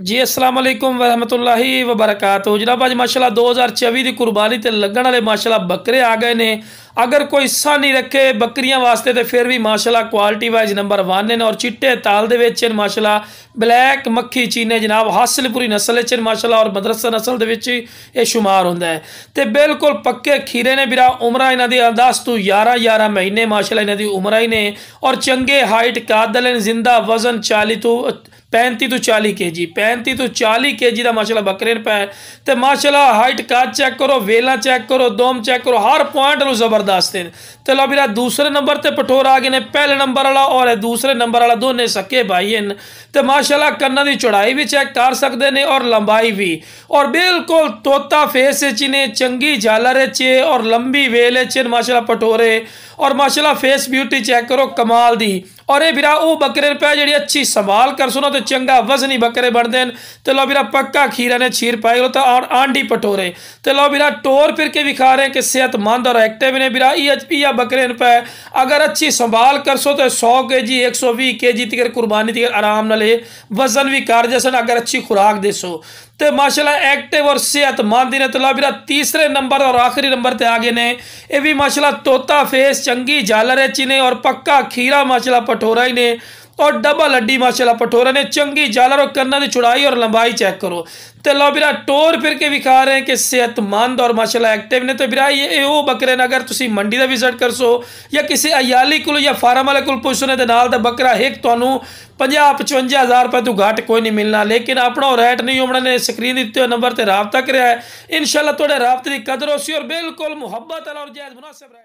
जी अस्सलाम वालेकुम वरहमतुल्लाहि वबरकातुहू। जनाब अज माशाल्लाह 2024 की कुर्बानी ते लगन वाले माशाल्लाह बकरे आ गए ने। अगर कोई सा नहीं रखे बकरियां वास्ते तो फिर भी माशाल्लाह क्वालिटी वाइज नंबर 1 ने और चिट्टे ताल दे विच माशाल्लाह ब्लैक मक्खी चीने जनाब हासिलपुरी नस्ल च माशाल्लाह और मदरसा नस्ल दे विच ये शुमार होंदा है। तो बिल्कुल पक्के खीरे ने बिरा उम्र इन्हां दी 10 तो 11 महीने माशाल्लाह इन्हां दी उम्र ही ने और चंगे हाइट कादल जिंदा वजन 35 तो 40 kg 35 तो 40 kg का माशाल्लाह बकरे पे। तो माशाल्लाह हाइट काद चेक करो, वेला चेक करो, दोम चेक करो, हर पॉइंट लो जबरदस्त है। तो लो मेरा दूसरे नंबर ते पठोर आ गए ने, पहले नंबर वाला और दूसरे नंबर वाला दोनों सके भाई हैं। तो माशाल्लाह कन्ना की चौड़ाई भी चेक कर सकते हैं और लंबाई भी, और बिल्कुल तोता फेस ने चंगी झालर चे और लंबी वेल च माशाल्लाह पटोरे, और माशाल्लाह फेस ब्यूटी चेक करो कमाल दी। और ये बिरा वो बकरे पे जी अच्छी संभाल कर सुनो तो चंगा वजनी बकरे बनते हैं। तो लो बिरा पक्का खीरा ने छीर पाई लो तो आंडी पटोरे। तो लो बिरा टोर फिर के भी खा रहे हैं कि सेहतमंद और एक्टिव ने बिरा या बकरे पे अगर अच्छी संभाल कर सो तो 100 kg 120 kg तक कुर्बानी तक आराम न ले वजन भी कर जैसे अगर अच्छी खुराक दे सो। तो माशाल्लाह एक्टिव और सेहतमंद ने। तो लाबिरा तीसरे नंबर और आखिरी नंबर ते आगे ने, ये भी माशाल्लाह तोता फेस चंगी झालर ने और पक्का खीरा माशाल्लाह पठोरा ही ने और डबल हड्डी माशाल्लाह पठोरा ने चंगी झालर और कन्ना की चौड़ाई और लंबाई चेक करो। तो लो बिरा टोर फिर के भी खा रहे हैं कि सेहतमंद और माशाल्लाह एक्टिव ने। तो बिरा ये वो बकरे ने अगर तुम मंडी का विजिट कर सो या किसी अयाली को या फार्म वाले को पुछने के नाल तो बकरा एक तो 50-55 हज़ार रुपये तो घट कोई नहीं मिलना, लेकिन अपना रेट नहीं होना ने स्क्रीन दिते नंबर पर राबता कराया। इंशाल्लाह थोड़े राबते की कदर हो सी और बिल्कुल मुहब्बत और जायज़ मुनासिब।